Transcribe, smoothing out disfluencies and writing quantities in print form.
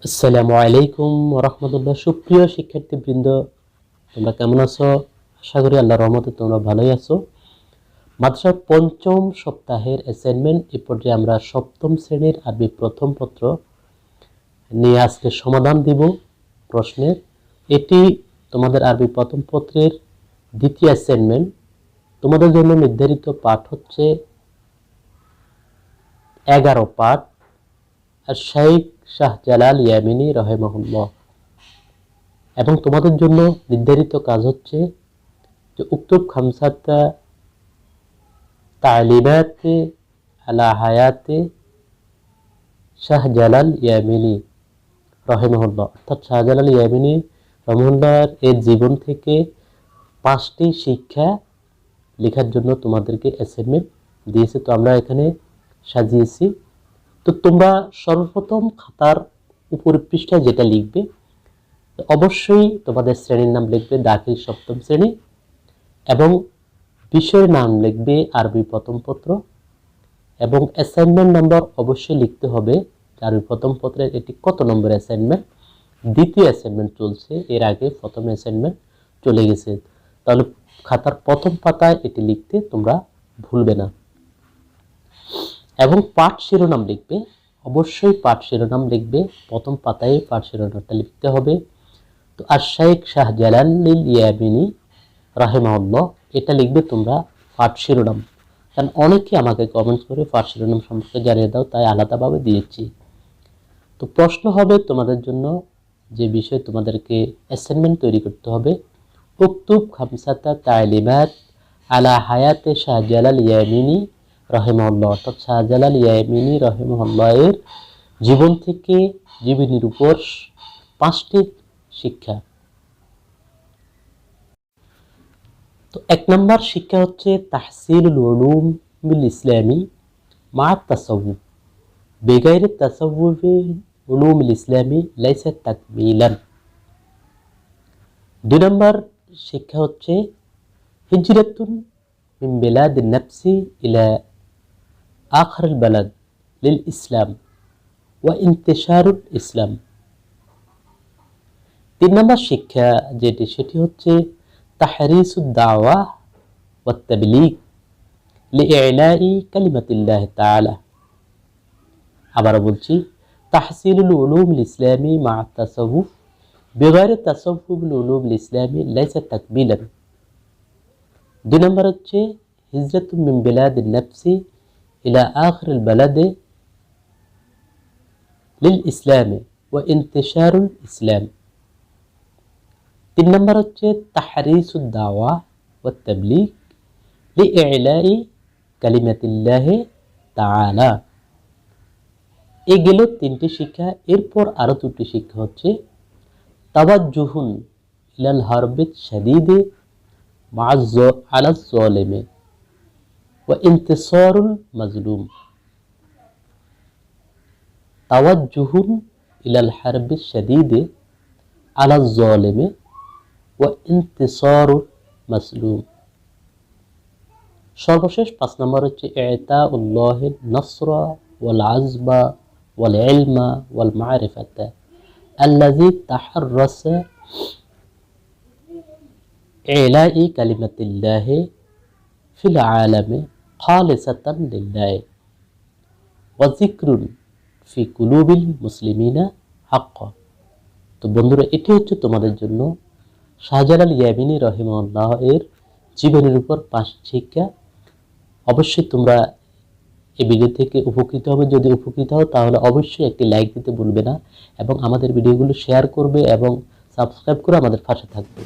আসসালামু আলাইকুম রহমতুল্লাহ। সুপ্রিয় শিক্ষার্থীবৃন্দ, তোমরা কেমন আছো? আশা করি আল্লাহর রহমতে তোমরা ভালোই আছো। মাদ্রাসার পঞ্চম সপ্তাহের অ্যাসাইনমেন্ট এ পর্যায়ে আমরা সপ্তম শ্রেণীর আরবি প্রথম পত্র নিয়ে আজকে সমাধান দিব প্রশ্নের। এটি তোমাদের আরবি প্রথম পত্রের দ্বিতীয় অ্যাসাইনমেন্ট। তোমাদের জন্য নির্ধারিত পাঠ হচ্ছে 11 পাঠ। আর শাইখ শাহজালাল ইয়ামিনী রহিমাহুল্লাহ। এবং তোমাদের জন্য নির্ধারিত কাজ হচ্ছে যে উক্তব খামসাতা তালিমাতে আলা হায়াতে শাহজালাল ইয়ামিনী রহিমাহুল্লাহ, অর্থাৎ শাহজালাল ইয়ামিনী রহিমাহুল্লাহর এর জীবন থেকে 5টি শিক্ষা লেখার জন্য তোমাদেরকে অ্যাসাইনমেন্ট দিয়েছে। তো আমরা এখানে সাজিয়েছি। তো তোমরা সর্বপ্রথম খাতার উপরের পৃষ্ঠায় যেটা লিখবে, অবশ্যই তোমাদের শ্রেণীর নাম লিখবে দাখিল সপ্তম শ্রেণী এবং বিষয়ের নাম লিখবে আরবি প্রথম পত্র এবং অ্যাসাইনমেন্ট নম্বর অবশ্যই লিখতে হবে। আরবি প্রথম পত্রের এটি কত নম্বর অ্যাসাইনমেন্ট? দ্বিতীয় অ্যাসাইনমেন্ট চলছে, এর আগে প্রথম অ্যাসাইনমেন্ট চলে গেছে। তাহলে খাতার প্রথম পাতায় এটি লিখতে তোমরা ভুলবে না। এবং পাঠ শিরোনাম লিখবে, অবশ্যই পাঠ শিরোনাম লিখবে, প্রথম পাতায় পাঠ শিরোনামটা লিখতে হবে। তো আর শাইখ শাহজালাল ইয়ামিনী রাহিমাহুল্লাহ এটা লিখবে তোমরা পাঠ শিরোনাম। কারণ অনেকে আমাকে কমেন্টস করে পাঠ শিরোনাম সম্পর্কে জানিয়ে দাও, তাই আলাদাভাবে দিয়েছি। তো প্রশ্ন হবে তোমাদের জন্য, যে বিষয় তোমাদেরকে অ্যাসাইনমেন্ট তৈরি করতে হবে, উক্তুব খামসাতা তালিমাত আলা হায়াতে শাহজালাল ইয়ামিনী রহিমাহুল্লাহ, অর্থাৎ শাহজালাল ইয়ামিনী রহিমাহুল্লাহ এর জীবন থেকে জীবনীর উপর 5টি শিক্ষা। তো 1 নম্বর শিক্ষা হচ্ছে তাহসিলুল উলুম বিল ইসলামি মা তাসাউফ বেগাইরে তাসাউফিল উলুম বিল ইসলামি লাইসা তাকমিলান। 2 নম্বর শিক্ষা হচ্ছে হিজরাতুন মিন বিলাদিন নাফসি ইলা আখিরিল বালাদ লিল ইসলাম ওয়া ইন্তিশারুল ইসলাম। 3 নম্বর শিক্ষা যেটি, সেটি হচ্ছে তাহরিসুদ দাওয়া ওয়াত তাবলীগ লিইলাই কালিমাতিল্লাহি তাআলা। আবার বলছি, তাহসিলুল উলুমুল ইসলামি মা তাসাউফ বিগাইরি তাসাউফুল উলুমুল ইসলামি লাইসা তাকমিলান। 2 নম্বর হচ্ছে হিজরাতুম মিন বিলাদিন নাফসি ইলা আখিরিল বালাদে লিল ইসলামি ওয়া ইন্তিশারুল ইসলাম। 3 নম্বর হচ্ছে তাহরিসুদ দাওয়া ওয়াত তাবলীগ লিইলাই কালিমাতিল্লাহি তাআলা। এই গেল 3টি শিক্ষা। এরপর আরো 2টি শিক্ষা হচ্ছে তাওয়াজ্জুহুন ইলাল হারবিত শাদীদে মা'আজ আলাজ যালিমি ওয়া ইন্তিসারুল মাজলুম। তাওয়াজ্জুহুন ইলাল হারবিত শাদীদে আলাজ যালিমি ওয়া ইন্তিসারুল মাজলুম। সর্বশেষ 5 নম্বর হচ্ছে ইতাউল্লাহিন নাসরা ওয়াল আজবা ওয়াল ইলমা ওয়াল মারিফাতা আল্লাযী তাহাররাসা ইলাই কালিমাতিল্লাহি ফিল আলামি খালিসাতান লিল্লাহি ওয়া যিকরুন ফি কুলুবিল মুসলিমিনা হাক্কা। তো বন্ধুরা, এটি হচ্ছে তোমাদের জন্য শাহজালাল ইয়ামিনী রহিমাহুল্লাহ এর জীবনের উপর 5 শিক্ষা। অবশ্যই তোমরা এই ভিডিও থেকে উপকৃত হবে। যদি উপকৃত হও তাহলে অবশ্যই একটি লাইক দিতে ভুলবে না এবং আমাদের ভিডিওগুলো শেয়ার করবে এবং সাবস্ক্রাইব করে আমাদের পাশে থাকবে।